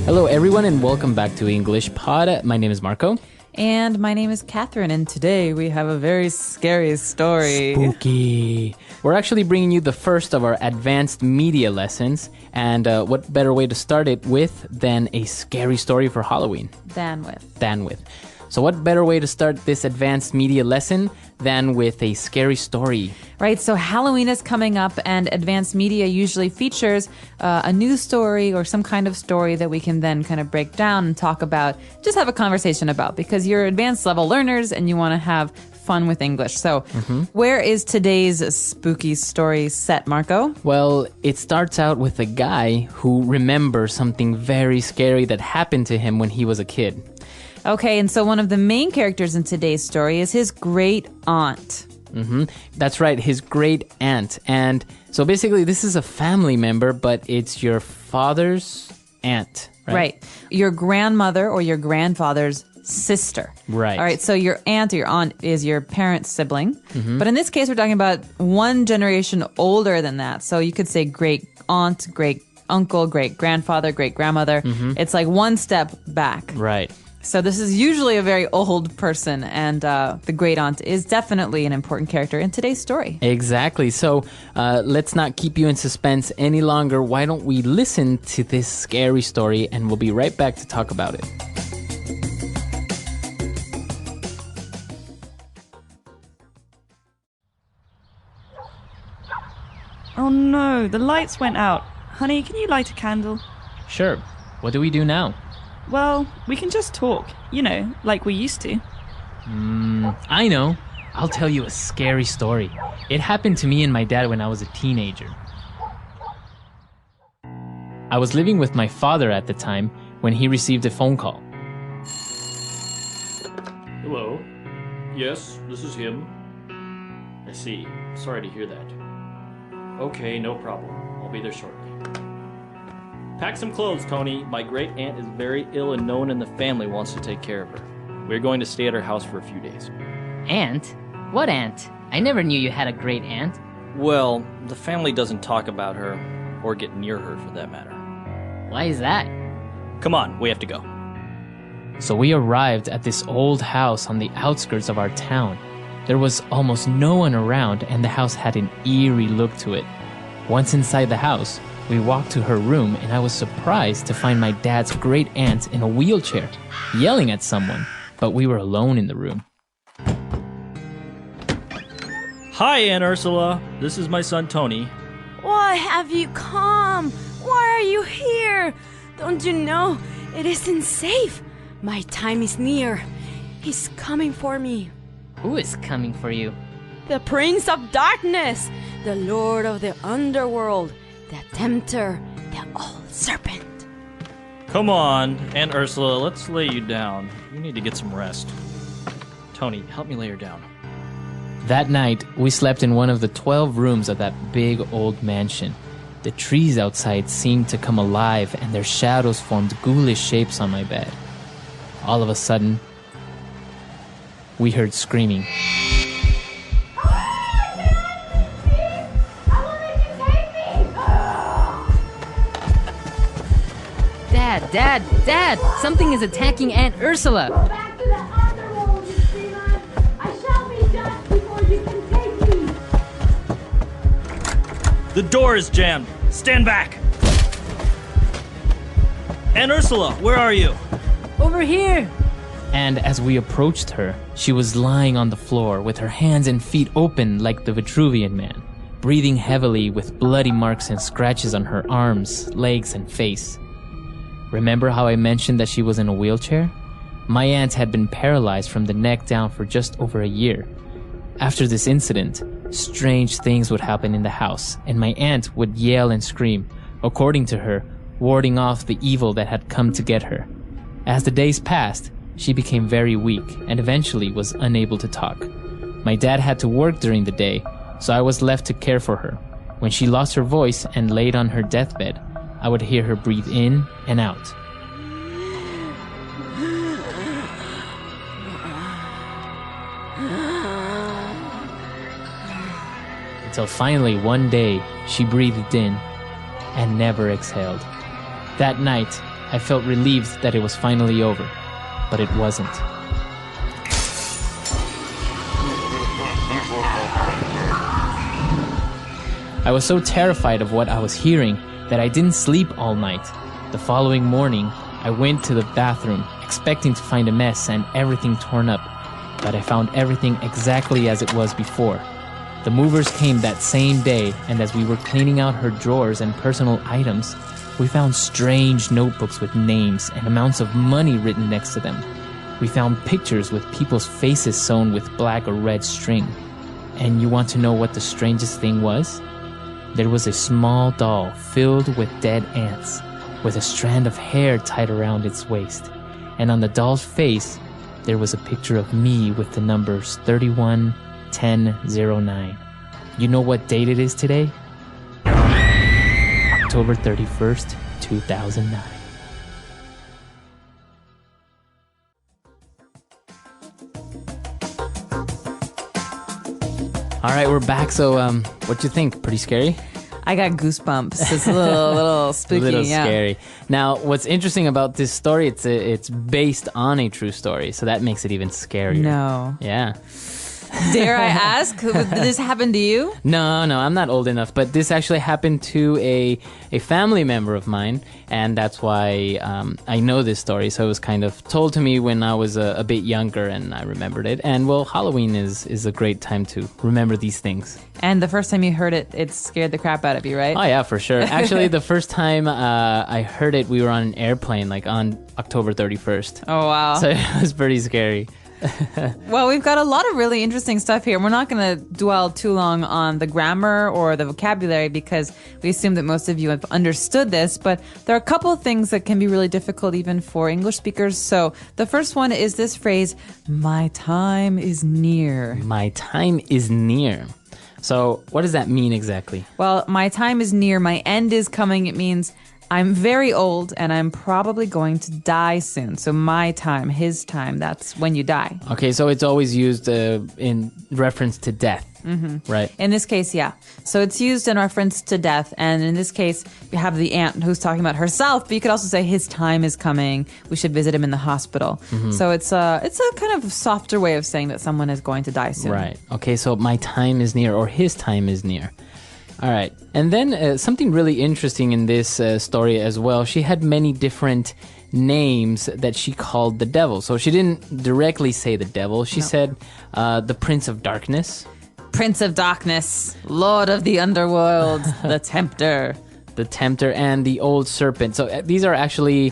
Hello, everyone, and welcome back to English Pod. My name is Marco. And my name is Catherine, and today we have a very scary story. Spooky. We're actually bringing you the first of our advanced media lessons, and what better way to start it with than a scary story for Halloween? Than with. So what better way to start this advanced media lesson than with a scary story? Right, so Halloween is coming up, and advanced media usually features a news story or some kind of story that we can then kind of break down and talk about, just have a conversation about, because you're advanced level learners and you want to have fun with English. So where is today's spooky story set, Marco? Well, it starts out with a guy who remembers something very scary that happened to him when he was a kid. Okay, and so one of the main characters in today's story is his great aunt. That's right, his great aunt. And so basically this is a family member, but it's your father's aunt, right? Right. Your grandmother or your grandfather's sister. Right. All right, so your aunt or your aunt is your parent's sibling. But in this case, we're talking about one generation older than that. So you could say great aunt, great uncle, great grandfather, great grandmother. It's like one step back. Right. So this is usually a very old person, and the great aunt is definitely an important character in today's story. Exactly. So let's not keep you in suspense any longer. Why don't we listen to this scary story, and we'll be right back to talk about it. Oh no, the lights went out. Honey, can you light a candle? Sure. What do we do now? Well, we can just talk, like we used to. I know. I'll tell you a scary story. It happened to me and my dad when I was a teenager. I was living with my father at the time when he received a phone call. Hello. Yes, this is him. I see. Sorry to hear that. Okay, no problem. I'll be there shortly. Pack some clothes, Tony. My great aunt is very ill and no one in the family wants to take care of her. We're going to stay at her house for a few days. Aunt? What aunt? I never knew you had a great aunt. Well, the family doesn't talk about her, or get near her for that matter. Why is that? Come on, we have to go. So we arrived at this old house on the outskirts of our town. There was almost no one around, and the house had an eerie look to it. Once inside the house, we walked to her room, and I was surprised to find my dad's great aunt in a wheelchair, yelling at someone, but we were alone in the room. Hi, Aunt Ursula. This is my son, Tony. Why have you come? Why are you here? Don't you know it isn't safe? My time is near. He's coming for me. Who is coming for you? The Prince of Darkness, the Lord of the Underworld, the Tempter, the Old Serpent. Come on, Aunt Ursula, let's lay you down. You need to get some rest. Tony, help me lay her down. That night, we slept in one of the 12 rooms of that big old mansion. The trees outside seemed to come alive, and their shadows formed ghoulish shapes on my bed. All of a sudden, we heard screaming. Dad! Something is attacking Aunt Ursula! Go back to the underworld, you dreamer. I shall be judged before you can take me. The door is jammed. Stand back. Aunt Ursula, where are you? Over here! And as we approached her, she was lying on the floor with her hands and feet open like the Vitruvian Man, breathing heavily with bloody marks and scratches on her arms, legs, and face. Remember how I mentioned that she was in a wheelchair? My aunt had been paralyzed from the neck down for just over a year. After this incident, strange things would happen in the house, and my aunt would yell and scream, according to her, warding off the evil that had come to get her. As the days passed, she became very weak and eventually was unable to talk. My dad had to work during the day, so I was left to care for her. When she lost her voice and laid on her deathbed, I would hear her breathe in and out. Until finally one day she breathed in and never exhaled. That night, I felt relieved that it was finally over, but it wasn't. I was so terrified of what I was hearing that I didn't sleep all night. The following morning, I went to the bathroom, expecting to find a mess and everything torn up, but I found everything exactly as it was before. The movers came that same day, and as we were cleaning out her drawers and personal items, we found strange notebooks with names and amounts of money written next to them. We found pictures with people's faces sewn with black or red string. And you want to know what the strangest thing was? There was a small doll filled with dead ants, with a strand of hair tied around its waist. And on the doll's face, there was a picture of me with the numbers 311009. You know what date it is today? October 31st, 2009. All right, we're back. So, what'd you think? Pretty scary? I got goosebumps. It's a little spooky. A little yeah. scary. Now, what's interesting about this story? It's based on a true story, so that makes it even scarier. No. Yeah. Dare I ask? Did this happen to you? No, I'm not old enough, but this actually happened to a family member of mine, and that's why I know this story. So it was kind of told to me when I was a bit younger, and I remembered it. And well, Halloween is a great time to remember these things. And the first time you heard it, it scared the crap out of you, right? Oh yeah, for sure. Actually, the first time I heard it, we were on an airplane, like on October 31st. Oh, wow. So it was pretty scary. Well, we've got a lot of really interesting stuff here. We're not going to dwell too long on the grammar or the vocabulary because we assume that most of you have understood this, but there are a couple of things that can be really difficult even for English speakers. So the first one is this phrase, my time is near. My time is near. So what does that mean exactly? Well, my time is near. My end is coming. It means I'm very old and I'm probably going to die soon. So my time, his time, that's when you die. Okay, so it's always used in reference to death, right? In this case, yeah. So it's used in reference to death. And in this case, you have the aunt who's talking about herself, but you could also say his time is coming. We should visit him in the hospital. So it's a kind of softer way of saying that someone is going to die soon. Right. Okay, so my time is near or his time is near. All right. And then something really interesting in this story as well. She had many different names that she called the devil. So she didn't directly say the devil. She said the Prince of Darkness. Prince of Darkness, Lord of the Underworld, the Tempter. The Tempter and the Old Serpent. So these are actually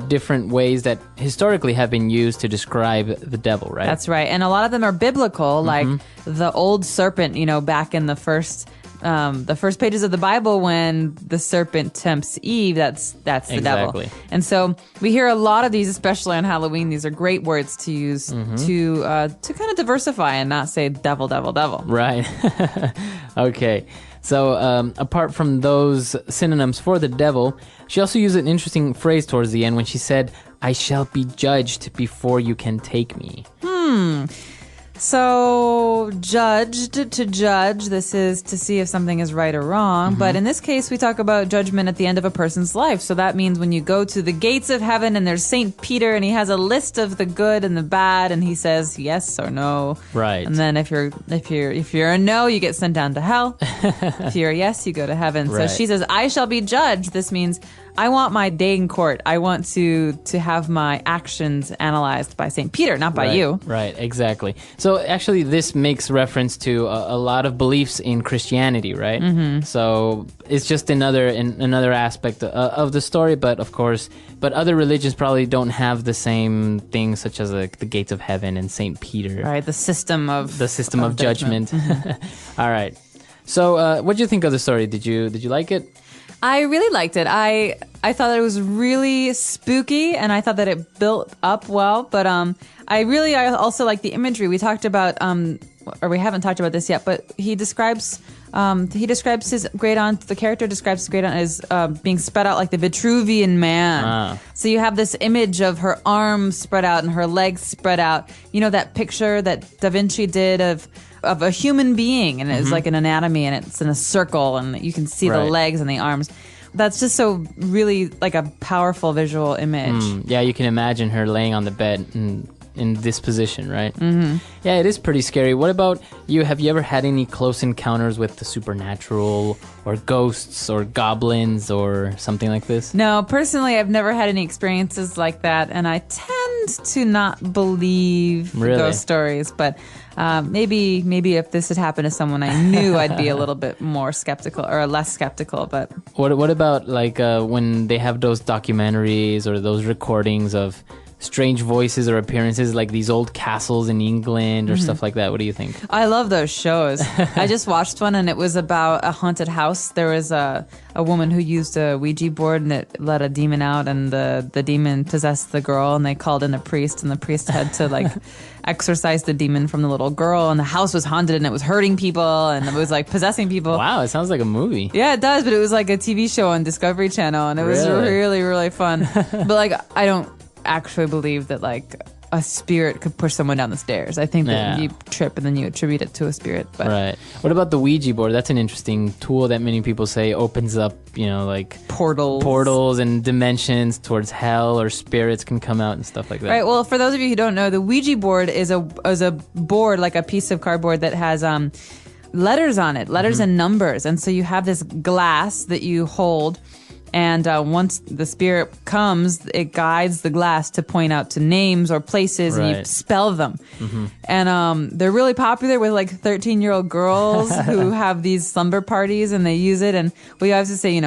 different ways that historically have been used to describe the devil, right? That's right. And a lot of them are biblical, like the Old Serpent, back in the first pages of the Bible when the serpent tempts Eve, that's the devil. And so we hear a lot of these, especially on Halloween. These are great words to use to kind of diversify and not say devil, devil, devil. Right. Okay. So apart from those synonyms for the devil, she also used an interesting phrase towards the end when she said, I shall be judged before you can take me. So, judged, to judge, this is to see if something is right or wrong. But in this case, we talk about judgment at the end of a person's life. So that means when you go to the gates of heaven and there's St. Peter and he has a list of the good and the bad and he says yes or no. Right. And then if you're a no, you get sent down to hell. If you're a yes, you go to heaven. Right. So she says, I shall be judged. This means I want my day in court. I want to have my actions analyzed by St. Peter, not by you. Right, exactly. So actually this makes reference to a lot of beliefs in Christianity, right? So it's just another aspect of the story, but of course, other religions probably don't have the same things such as like the gates of heaven and St. Peter. Right, the system of judgment. All right. So what did you think of the story? Did you like it? I really liked it. I thought that it was really spooky, and I thought that it built up well. But I also like the imagery. We talked about, or we haven't talked about this yet, but he describes his great aunt. The character describes his great aunt as being spread out like the Vitruvian man. So you have this image of her arms spread out and her legs spread out. You know that picture that Da Vinci did of a human being, and it's like an anatomy, and it's in a circle, and you can see the legs and the arms. That's just so really like a powerful visual image. Yeah, you can imagine her laying on the bed in this position, right? Mm-hmm. Yeah, it is pretty scary. What about you? Have you ever had any close encounters with the supernatural or ghosts or goblins or something like this? No, personally, I've never had any experiences like that, and I tend to not believe Really? ghost stories. But maybe if this had happened to someone I knew, I'd be a little bit more skeptical or less skeptical. But What about like when they have those documentaries or those recordings of strange voices or appearances, like these old castles in England or stuff like that? What do you think? I love those shows. I just watched one, and it was about a haunted house. There was a woman who used a Ouija board, and it let a demon out, and the demon possessed the girl, and they called in a priest, and the priest had to like exorcise the demon from the little girl, and the house was haunted, and it was hurting people, and it was like possessing people. Wow, it sounds like a movie. Yeah, it does, but it was like a TV show on Discovery Channel, and it was really, really fun. But like, I don't actually believe that like a spirit could push someone down the stairs. I think that you trip and then you attribute it to a spirit. But Right. What about the Ouija board? That's an interesting tool that many people say opens up, like portals and dimensions towards hell, or spirits can come out and stuff like that. Right. Well, for those of you who don't know, the Ouija board is a board, like a piece of cardboard that has letters on it, letters and numbers, and so you have this glass that you hold. And once the spirit comes, it guides the glass to point out to names or places, and you spell them. And they're really popular with like 13-year-old girls who have these slumber parties, and they use it. And we always say,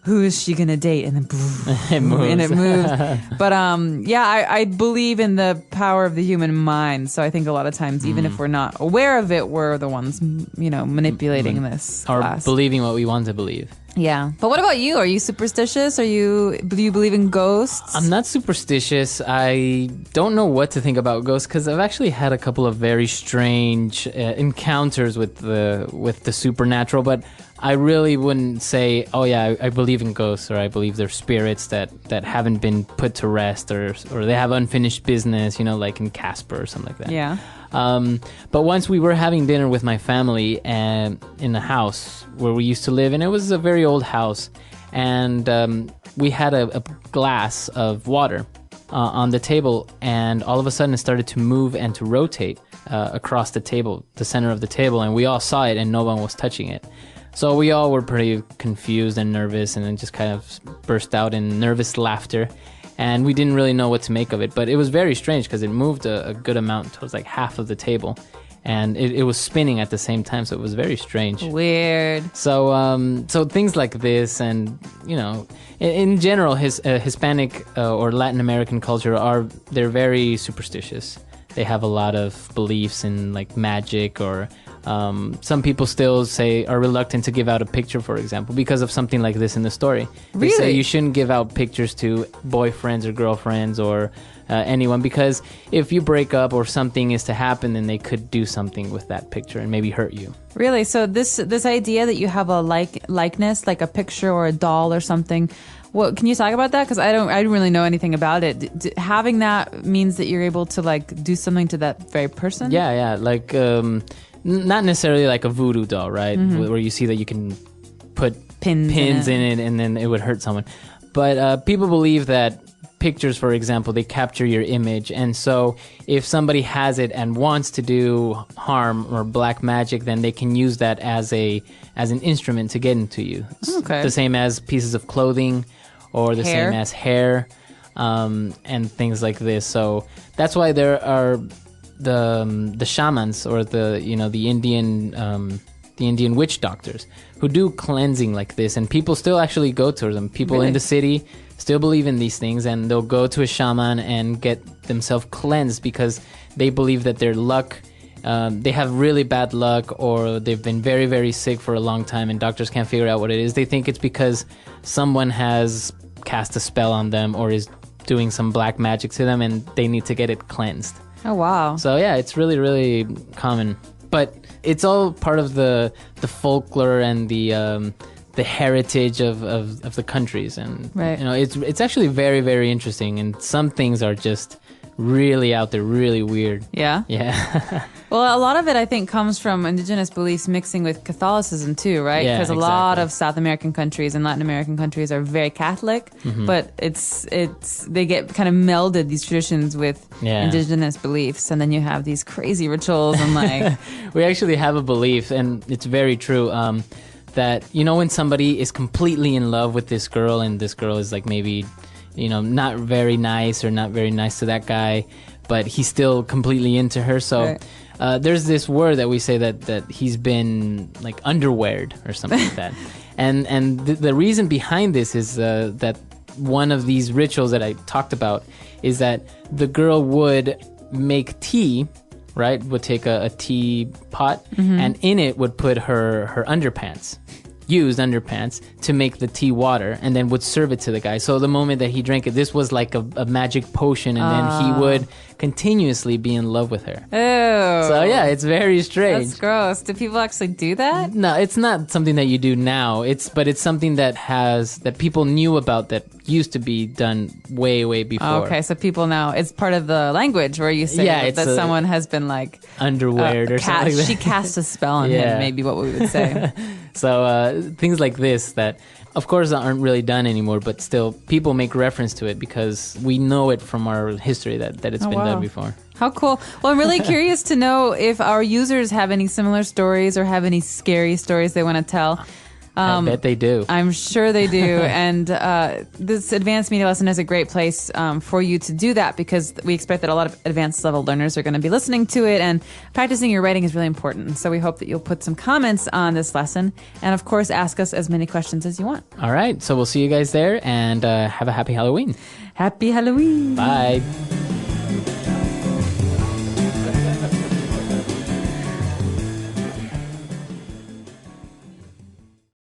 who is she going to date? And then it moves. But I believe in the power of the human mind. So I think a lot of times, even if we're not aware of it, we're the ones, manipulating this Or glass. believing what we want to believe. Yeah. But what about you? Are you superstitious? Do you believe in ghosts? I'm not superstitious. I don't know what to think about ghosts because I've actually had a couple of very strange encounters with the supernatural, but I really wouldn't say, oh yeah, I believe in ghosts, or I believe they're spirits that haven't been put to rest, or they have unfinished business, like in Casper or something like that. Yeah. But once we were having dinner with my family in the house where we used to live, and it was a very old house, and we had a glass of water on the table, and all of a sudden it started to move and to rotate across the table, the center of the table, and we all saw it, and no one was touching it. So we all were pretty confused and nervous, and then just kind of burst out in nervous laughter. And we didn't really know what to make of it, but it was very strange because it moved a good amount towards like half of the table, and it was spinning at the same time, so it was very strange. Weird. So things like this, and in general, Hispanic or Latin American culture they're very superstitious. They have a lot of beliefs in like magic, or some people still are reluctant to give out a picture, for example, because of something like this in the story. They say you shouldn't give out pictures to boyfriends or girlfriends or anyone, because if you break up or something is to happen, then they could do something with that picture and maybe hurt you. Really? So this idea that you have a likeness, like a picture or a doll or something. What can you talk about that? Because I don't really know anything about it. Having that means that you're able to like do something to that very person. Yeah, like not necessarily like a voodoo doll, right? Where you see that you can put pins in it and then it would hurt someone. But people believe that pictures, for example, they capture your image, and so if somebody has it and wants to do harm or black magic, then they can use that as an instrument to get into you. Okay. The same as pieces of clothing, or the same as hair, and things like this. So that's why there are the shamans, or the Indian witch doctors who do cleansing like this, and people still actually go to them. People in the city still believe in these things, and they'll go to a shaman and get themselves cleansed because they believe that their luck, they have really bad luck, or they've been very, very sick for a long time and doctors can't figure out what it is. They think it's because someone has cast a spell on them or is doing some black magic to them, and they need to get it cleansed. Oh, wow. So yeah, it's really, really common. But it's all part of the folklore and the heritage of the countries, and right. It's actually very, very interesting, and some things are just really out there, really weird. Yeah. Yeah. Well, a lot of it, I think, comes from indigenous beliefs mixing with Catholicism too, right? Yeah, Because a lot exactly. of South American countries and Latin American countries are very Catholic, but they get kind of melded, these traditions with Yeah. indigenous beliefs, and then you have these crazy rituals and like We actually have a belief, and it's very true, that, when somebody is completely in love with this girl, and this girl is like maybe, not very nice or not very nice to that guy, but he's still completely into her. So Right. there's this word that we say that he's been like underweared or something like that. And the reason behind this is that one of these rituals that I talked about is that the girl would make tea, right? Would take a tea pot, and in it would put her underpants, used underpants, to make the tea water, and then would serve it to the guy. So the moment that he drank it, this was like a magic potion, and then he would continuously be in love with her. oh, So yeah, it's very strange. that's gross. Do people actually do that? No, it's not something that you do now. But it's something that people knew about, that used to be done way before. Okay, so people now, it's part of the language where you say Yeah, that someone has been like Underweared or something like that. She cast a spell on Yeah. him, maybe what we would say. So things like this that, of course, aren't really done anymore, but still people make reference to it because we know it from our history that it's been wow. done before. How cool. Well, I'm really curious to know if our users have any similar stories or have any scary stories they want to tell. I bet they do. I'm sure they do. And this advanced media lesson is a great place for you to do that, because we expect that a lot of advanced level learners are going to be listening to it, and practicing your writing is really important. So we hope that you'll put some comments on this lesson, and of course ask us as many questions as you want. All right. So we'll see you guys there, and have a happy Halloween. Happy Halloween. Bye.